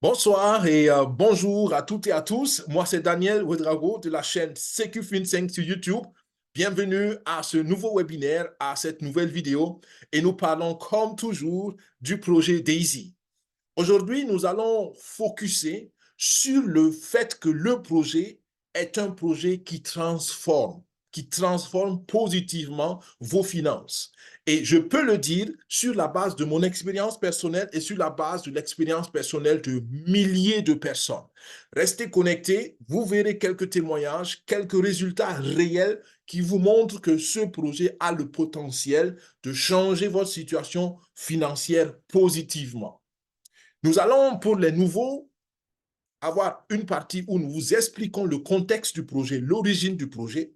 Bonsoir et bonjour à toutes et à tous. Moi, c'est Daniel Ouedraogo de la chaîne CQFin5 sur YouTube. Bienvenue à ce nouveau webinaire, à cette nouvelle vidéo. Et nous parlons, comme toujours, du projet DAISY. Aujourd'hui, nous allons focuser sur le fait que le projet est un projet qui transforme positivement vos finances. Et je peux le dire sur la base de mon expérience personnelle et sur la base de l'expérience personnelle de milliers de personnes. Restez connectés, vous verrez quelques témoignages, quelques résultats réels qui vous montrent que ce projet a le potentiel de changer votre situation financière positivement. Nous allons, pour les nouveaux, avoir une partie où nous vous expliquons le contexte du projet, l'origine du projet.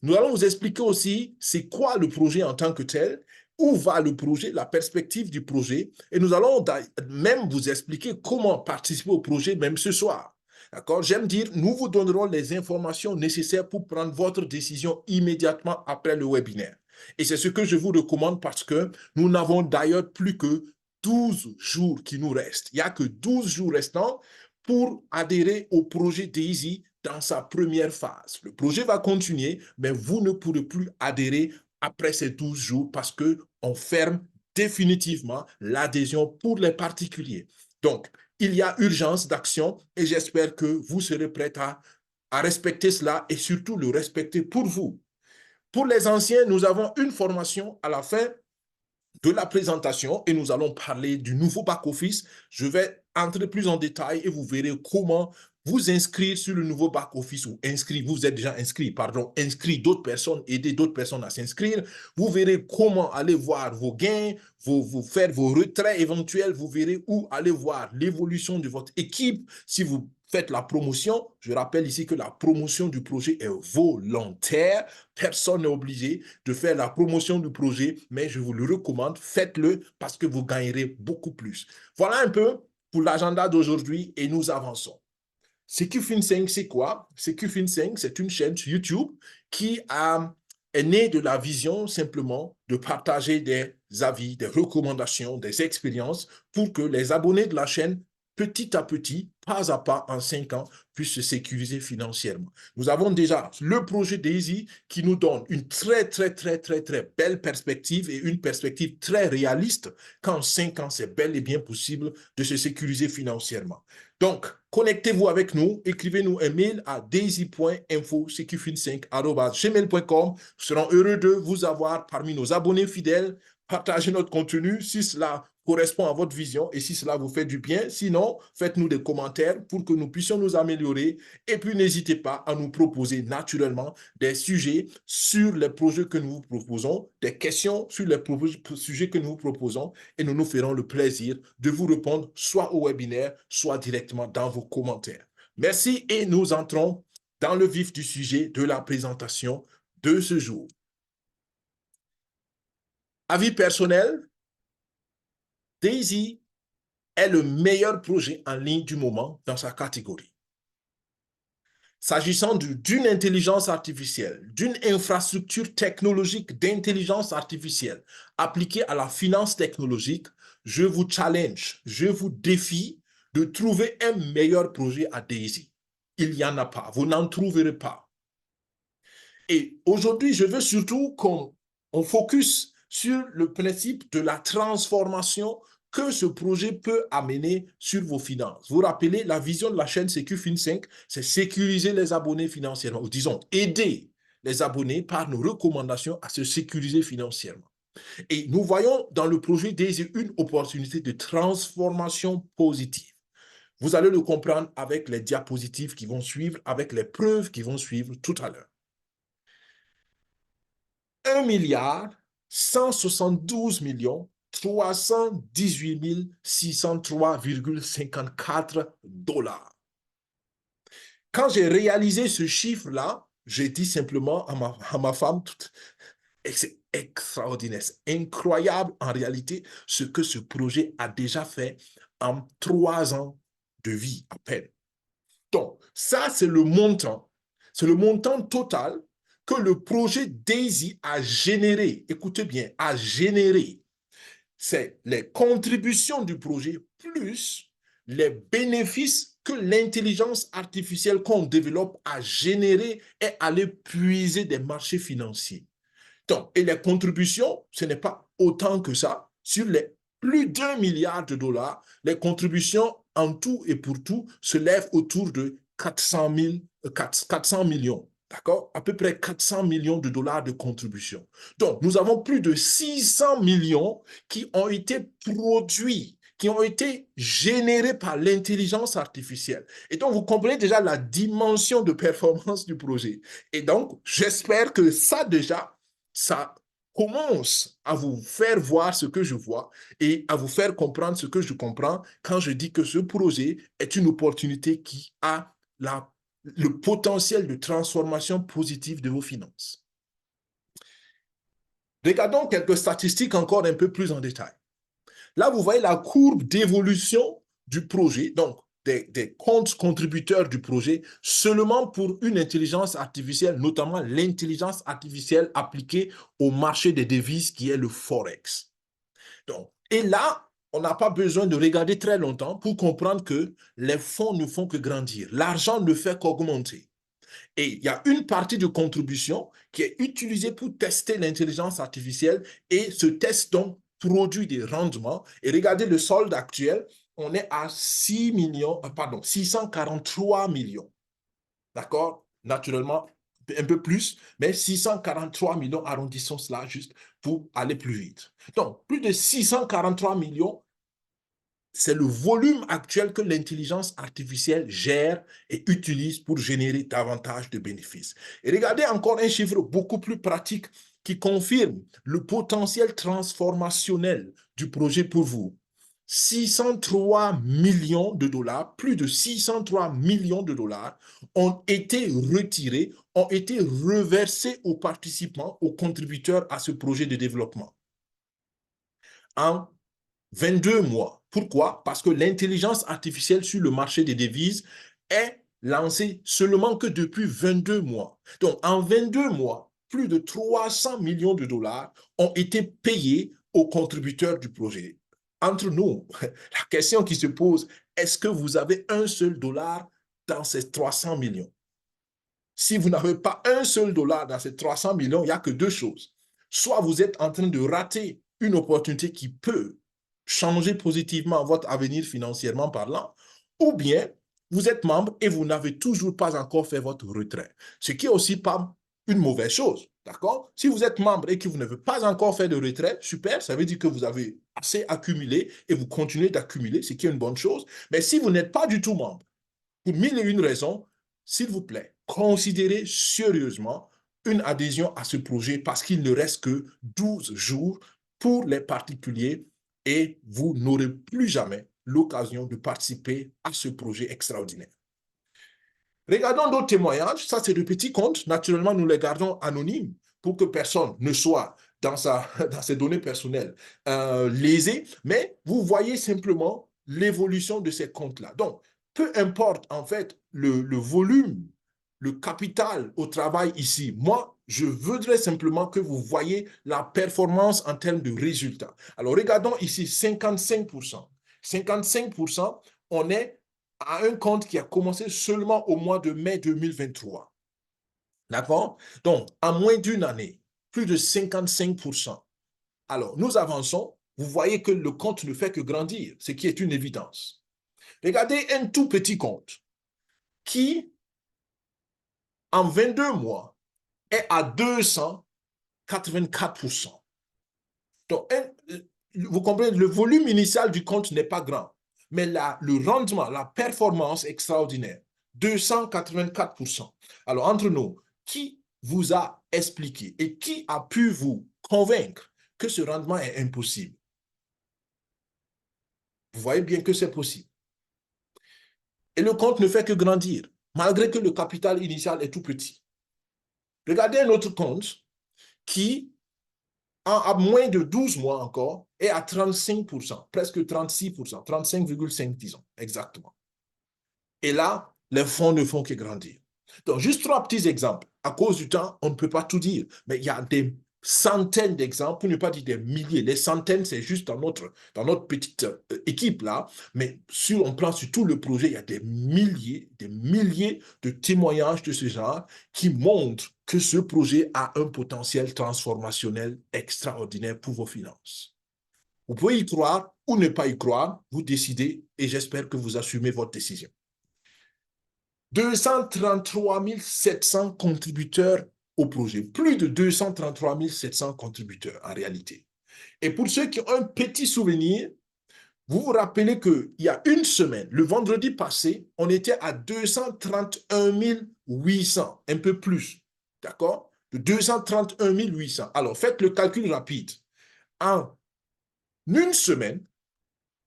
Nous allons vous expliquer aussi c'est quoi le projet en tant que tel, où va le projet, la perspective du projet, et nous allons même vous expliquer comment participer au projet, même ce soir. D'accord? J'aime dire, nous vous donnerons les informations nécessaires pour prendre votre décision immédiatement après le webinaire. Et c'est ce que je vous recommande parce que nous n'avons d'ailleurs plus que 12 jours qui nous restent. Il n'y a que 12 jours restants pour adhérer au projet DAISY dans sa première phase. Le projet va continuer, mais vous ne pourrez plus adhérer après ces 12 jours parce qu'on ferme définitivement l'adhésion pour les particuliers. Donc, il y a urgence d'action et j'espère que vous serez prêts à respecter cela et surtout le respecter pour vous. Pour les anciens, nous avons une formation à la fin de la présentation et nous allons parler du nouveau back-office. Je vais entrer plus en détail et vous verrez comment vous inscrire sur le nouveau back-office ou inscrire, vous êtes déjà inscrit, pardon, inscrit d'autres personnes, aider d'autres personnes à s'inscrire. Vous verrez comment aller voir vos gains, faire vos retraits éventuels. Vous verrez où aller voir l'évolution de votre équipe. Si vous faites la promotion, je rappelle ici que la promotion du projet est volontaire. Personne n'est obligé de faire la promotion du projet, mais je vous le recommande, faites-le parce que vous gagnerez beaucoup plus. Voilà un peu pour l'agenda d'aujourd'hui et nous avançons. CQFin5, c'est quoi? CQFin5, c'est une chaîne sur YouTube qui est née de la vision simplement de partager des avis, des recommandations, des expériences pour que les abonnés de la chaîne, petit à petit, pas à pas, en 5 ans, puissent se sécuriser financièrement. Nous avons déjà le projet DAISY qui nous donne une très belle perspective et une perspective très réaliste qu'en 5 ans, c'est bel et bien possible de se sécuriser financièrement. Donc, connectez-vous avec nous, écrivez-nous un mail à daisy.info.cqfin5@gmail.com. Nous serons heureux de vous avoir parmi nos abonnés fidèles. Partagez notre contenu si cela correspond à votre vision et si cela vous fait du bien. Sinon, faites-nous des commentaires pour que nous puissions nous améliorer. Et puis, n'hésitez pas à nous proposer naturellement des sujets sur les projets que nous vous proposons, des questions sur les sujets que nous vous proposons et nous nous ferons le plaisir de vous répondre soit au webinaire, soit directement dans vos commentaires. Merci et nous entrons dans le vif du sujet de la présentation de ce jour. Avis personnel, DAISY est le meilleur projet en ligne du moment dans sa catégorie. S'agissant d'une intelligence artificielle, d'une infrastructure technologique d'intelligence artificielle appliquée à la finance technologique, je vous challenge, je vous défie de trouver un meilleur projet à DAISY. Il n'y en a pas, vous n'en trouverez pas. Et aujourd'hui, je veux surtout qu'on focus sur le principe de la transformation que ce projet peut amener sur vos finances. Vous rappelez, la vision de la chaîne CQFin5, c'est sécuriser les abonnés financièrement, ou disons, aider les abonnés par nos recommandations à se sécuriser financièrement. Et nous voyons dans le projet DAISY une opportunité de transformation positive. Vous allez le comprendre avec les diapositives qui vont suivre, avec les preuves qui vont suivre tout à l'heure. 1 milliard 172 millions 318 603,54 $. Quand j'ai réalisé ce chiffre-là, j'ai dit simplement à ma femme, c'est extraordinaire, c'est incroyable en réalité ce que ce projet a déjà fait en 3 ans de vie à peine. Donc, ça, c'est le montant total que le projet DAISY a généré. Écoutez bien, a généré. C'est les contributions du projet plus les bénéfices que l'intelligence artificielle qu'on développe a généré est aller puiser des marchés financiers. Donc, et les contributions, ce n'est pas autant que ça. Sur les plus d'1 milliard de dollars, les contributions en tout et pour tout se lèvent autour de 400 millions. D'accord? À peu près 400 millions de dollars de contributions. Donc, nous avons plus de 600 millions qui ont été produits, qui ont été générés par l'intelligence artificielle. Et donc, vous comprenez déjà la dimension de performance du projet. Et donc, j'espère que ça déjà, ça commence à vous faire voir ce que je vois et à vous faire comprendre ce que je comprends quand je dis que ce projet est une opportunité qui a le potentiel de transformation positive de vos finances. Regardons quelques statistiques encore un peu plus en détail. Là, vous voyez la courbe d'évolution du projet, donc des comptes contributeurs du projet, seulement pour une intelligence artificielle, notamment l'intelligence artificielle appliquée au marché des devises qui est le Forex. Donc, et là, on n'a pas besoin de regarder très longtemps pour comprendre que les fonds ne font que grandir. L'argent ne fait qu'augmenter. Et il y a une partie de contribution qui est utilisée pour tester l'intelligence artificielle et ce test donc produit des rendements. Et regardez le solde actuel, on est à 643 millions. D'accord? Naturellement, un peu plus, mais 643 millions, arrondissons cela juste pour aller plus vite. Donc, plus de 643 millions, c'est le volume actuel que l'intelligence artificielle gère et utilise pour générer davantage de bénéfices. Et regardez encore un chiffre beaucoup plus pratique qui confirme le potentiel transformationnel du projet pour vous. 603 millions de dollars, plus de 603 millions de dollars ont été retirés, ont été reversés aux participants, aux contributeurs à ce projet de développement. En 22 mois. Pourquoi? Parce que l'intelligence artificielle sur le marché des devises est lancée seulement que depuis 22 mois. Donc, en 22 mois, plus de 300 millions de dollars ont été payés aux contributeurs du projet. Entre nous, la question qui se pose, est-ce que vous avez un seul dollar dans ces 300 millions? Si vous n'avez pas un seul dollar dans ces 300 millions, il n'y a que deux choses. Soit vous êtes en train de rater une opportunité qui peut changer positivement votre avenir financièrement parlant, ou bien vous êtes membre et vous n'avez toujours pas encore fait votre retrait. Ce qui est aussi pas une mauvaise chose, d'accord? Si vous êtes membre et que vous n'avez pas encore fait de retrait, super, ça veut dire que vous avez assez accumulé et vous continuez d'accumuler, ce qui est une bonne chose. Mais si vous n'êtes pas du tout membre, pour mille et une raisons, s'il vous plaît, considérez sérieusement une adhésion à ce projet parce qu'il ne reste que 12 jours pour les particuliers et vous n'aurez plus jamais l'occasion de participer à ce projet extraordinaire. Regardons d'autres témoignages. Ça, c'est de petits comptes. Naturellement, nous les gardons anonymes pour que personne ne soit dans ses données personnelles lésé. Mais vous voyez simplement l'évolution de ces comptes-là. Donc, peu importe en fait le volume, le capital au travail ici, moi, je voudrais simplement que vous voyez la performance en termes de résultats. Alors, regardons ici 55%. 55%, on est à un compte qui a commencé seulement au mois de mai 2023. D'accord? Donc, en moins d'une année, plus de 55%. Alors, nous avançons. Vous voyez que le compte ne fait que grandir, ce qui est une évidence. Regardez un tout petit compte qui, en 22 mois, est à 284%. Donc, vous comprenez, le volume initial du compte n'est pas grand, mais le rendement, la performance extraordinaire, 284%. Alors, entre nous, qui vous a expliqué et qui a pu vous convaincre que ce rendement est impossible? Vous voyez bien que c'est possible. Et le compte ne fait que grandir, malgré que le capital initial est tout petit. Regardez un autre compte qui, à moins de 12 mois encore, est à 35%, presque 36%, 35,5 disons, exactement. Et là, les fonds ne font que grandir. Donc, juste trois petits exemples. À cause du temps, on ne peut pas tout dire, mais il y a des centaines d'exemples, pour ne pas dire des milliers. Les centaines, c'est juste dans notre petite équipe là. Mais si on prend sur tout le projet, il y a des milliers de témoignages de ce genre qui montrent que ce projet a un potentiel transformationnel extraordinaire pour vos finances. Vous pouvez y croire ou ne pas y croire, vous décidez et j'espère que vous assumez votre décision. 233 700 contributeurs au projet, plus de 233 700 contributeurs en réalité. Et pour ceux qui ont un petit souvenir, vous vous rappelez qu'il y a une semaine, le vendredi passé, on était à 231 800, un peu plus, d'accord? De 231 800. Alors, faites le calcul rapide. En une semaine,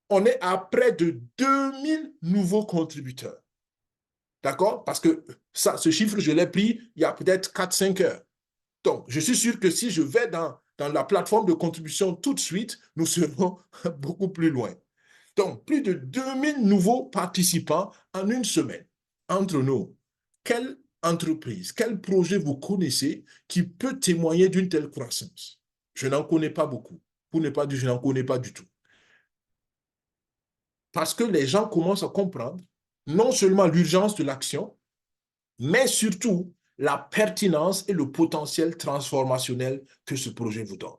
on est à près de 2000 nouveaux contributeurs. D'accord? Parce que ça, ce chiffre, je l'ai pris il y a peut-être 4-5 heures. Donc, je suis sûr que si je vais dans la plateforme de contribution tout de suite, nous serons beaucoup plus loin. Donc, plus de 2000 nouveaux participants en une semaine. Entre nous, quelle entreprise, quel projet vous connaissez qui peut témoigner d'une telle croissance? Je n'en connais pas beaucoup. Pour ne pas dire, je n'en connais pas du tout. Parce que les gens commencent à comprendre non seulement l'urgence de l'action, mais surtout la pertinence et le potentiel transformationnel que ce projet vous donne.